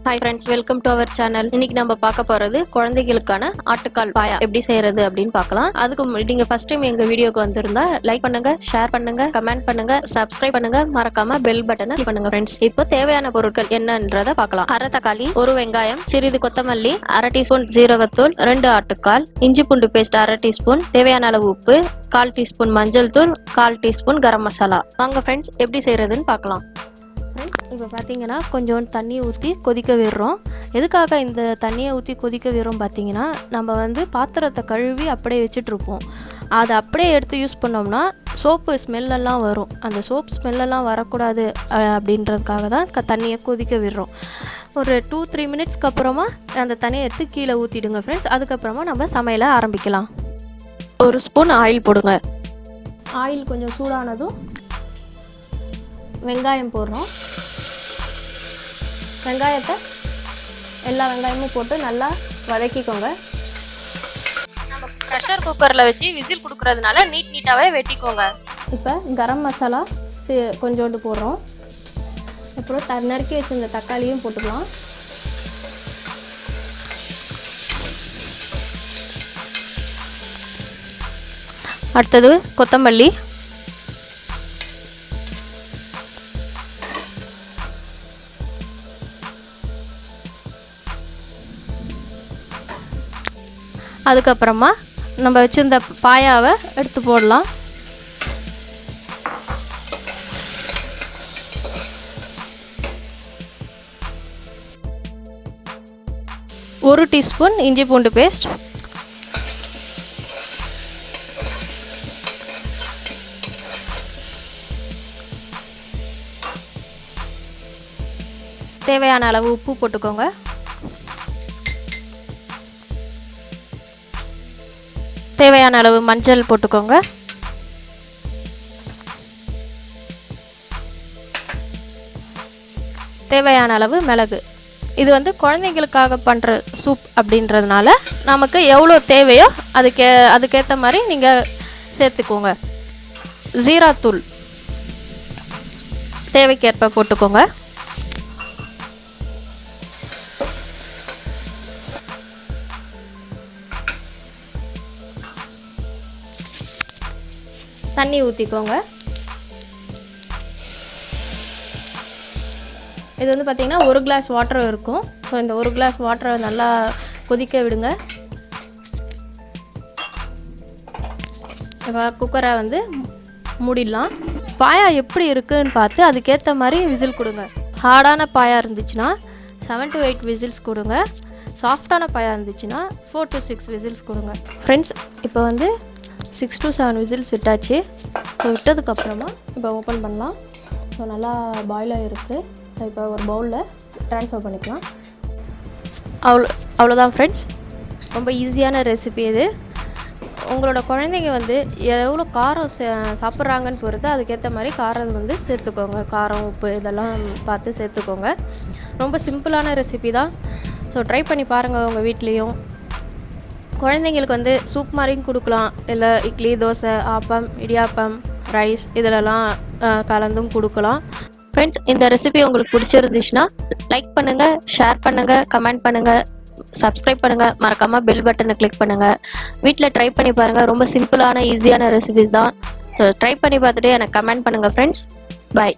Hi friends, welcome to our channel. இன்னைக்கு நம்ம பார்க்க போறது குழந்தைகளுக்கான ஆட்டுக்கால் பாயா எப்படி செய்யறது அப்படினு பார்க்கலாம். அதுக்கு நீங்க ஃபர்ஸ்ட் டைம் எங்க வீடியோக்கு வந்திருந்தா லைக் பண்ணுங்க, ஷேர் பண்ணுங்க, கமெண்ட் பண்ணுங்க, Subscribe பண்ணுங்க, மறக்காம பெல் பட்டனை கிளிக் பண்ணுங்க फ्रेंड्स. இப்போ தேவையான பொருட்கள் என்னன்றதை பார்க்கலாம். அரை தக்காளி, ஒரு வெங்காயம், சிறிது கொத்தமல்லி, அரை டீஸ்பூன் ஜீரகத்தூள், 2 ஆட்டுக்கால், இஞ்சி பூண்டு பேஸ்ட் அரை டீஸ்பூன், தேவையான அளவு உப்பு, 1/4 டீஸ்பூன் மஞ்சள் தூள், 1/4 டீஸ்பூன் கரம் மசாலா. வாங்க फ्रेंड्स எப்படி செய்யறதுன்னு பார்க்கலாம். இப்போ பார்த்தீங்கன்னா கொஞ்சோண்டு தண்ணி ஊற்றி கொதிக்க விடுறோம். எதுக்காக இந்த தண்ணியை ஊற்றி கொதிக்க விடுறோம் பார்த்தீங்கன்னா, நம்ம பாத்திரத்தை கழுவி அப்படியே வச்சுட்ருப்போம். அதை அப்படியே எடுத்து யூஸ் பண்ணோம்னா சோப்பு ஸ்மெல்லெல்லாம் வரும். அந்த சோப் ஸ்மெல்லெல்லாம் வரக்கூடாது அப்படின்றதுக்காக தான் தண்ணியை கொதிக்க விடுறோம். ஒரு 2-3 மினிட்ஸ்க்கு அப்புறமா அந்த தண்ணியை எடுத்து கீழே ஊற்றிடுங்க ஃப்ரெண்ட்ஸ். அதுக்கப்புறமா நம்ம சமையலை ஆரம்பிக்கலாம். 1 ஸ்பூன் ஆயில் போடுங்க. ஆயில் கொஞ்சம் சூடானதும் வெங்காயம் போடுறோம். வெங்காயத்தை எல்லா வெங்காயமும் போட்டு நல்லா வதக்கிக்கோங்க. நம்ம ப்ரெஷர் குக்கரில் வச்சு விசில் கொடுக்கறதுனால நீட்டாகவே வெட்டிக்கோங்க. இப்போ கரம் மசாலா கொஞ்சோண்டு போடுறோம். அப்புறம் நறுக்கி வச்சிருந்த தக்காளியும் போட்டுக்கலாம். அடுத்தது கொத்தமல்லி, அதுக்கப்புறமா நம்ம வச்சிருந்த பாயாவை எடுத்து போடலாம். ஒரு டீஸ்பூன் இஞ்சி பூண்டு பேஸ்ட், தேவையான அளவு உப்பு போட்டுக்கோங்க. தேவையான அளவு மஞ்சள் போட்டுக்கோங்க. தேவையான அளவு மிளகு. இது குழந்தைங்களுக்காக பண்ணுற சூப் அப்படின்றதுனால நமக்கு எவ்வளோ தேவையோ அதுக்கேற்ற மாதிரி நீங்கள் சேர்த்துக்கோங்க. ஜீராத்தூள் தேவைக்கேற்ப போட்டுக்கோங்க. தண்ணி ஊற்றிக்கோங்க. இது பார்த்திங்கன்னா 1 கிளாஸ் வாட்டர் இருக்கும். ஸோ இந்த 1 கிளாஸ் வாட்டரை நல்லா கொதிக்க விடுங்க. இப்போ குக்கரை மூடிடலாம். பாயா எப்படி இருக்குன்னு பார்த்து அதுக்கேற்ற மாதிரி விசில் கொடுங்க. ஹார்டான பாயா இருந்துச்சுன்னா 7 to 8 விசில்ஸ் கொடுங்க. சாஃப்டான பாயா இருந்துச்சுன்னா 4 to 6 விசில்ஸ் கொடுங்க. ஃப்ரெண்ட்ஸ் இப்போ 6 to 7 விசில்ஸ் விட்டாச்சு. ஸோ விட்டதுக்கப்புறமா இப்போ ஓப்பன் பண்ணலாம். ஸோ நல்லா பாயில் ஆகிருக்கு. இப்போ ஒரு பவுலில் ட்ரான்ஸ்ஃபர் பண்ணிக்கலாம். அவ்வளோதான் ஃப்ரெண்ட்ஸ், ரொம்ப ஈஸியான ரெசிபி இது. உங்களோட குழந்தைங்க எவ்வளோ காரம் சாப்பிட்றாங்கன்னு பொறுத்து அதுக்கேற்ற மாதிரி காரம் சேர்த்துக்கோங்க. காரம், உப்பு இதெல்லாம் பார்த்து சேர்த்துக்கோங்க. ரொம்ப சிம்பிளான ரெசிபி தான். ஸோ ட்ரை பண்ணி பாருங்கள் உங்கள் வீட்லேயும். குழந்தைங்களுக்கு சூப் மாதிரியும் கொடுக்கலாம். இல்லை இட்லி, தோசை, ஆப்பம், இடியாப்பம், ரைஸ் இதிலலாம் கலந்தும் கொடுக்கலாம். ஃப்ரெண்ட்ஸ், இந்த ரெசிபி உங்களுக்கு பிடிச்சிருந்துச்சுன்னா லைக் பண்ணுங்கள், ஷேர் பண்ணுங்கள், கமெண்ட் பண்ணுங்கள், Subscribe பண்ணுங்கள், மறக்காமல் பெல் பட்டனை கிளிக் பண்ணுங்கள். வீட்டில் ட்ரை பண்ணி பாருங்கள். ரொம்ப சிம்பிளான ஈஸியான ரெசிபிஸ் தான். ஸோ ட்ரை பண்ணி பார்த்துட்டு எனக்கு கமெண்ட் பண்ணுங்கள் ஃப்ரெண்ட்ஸ். பாய்.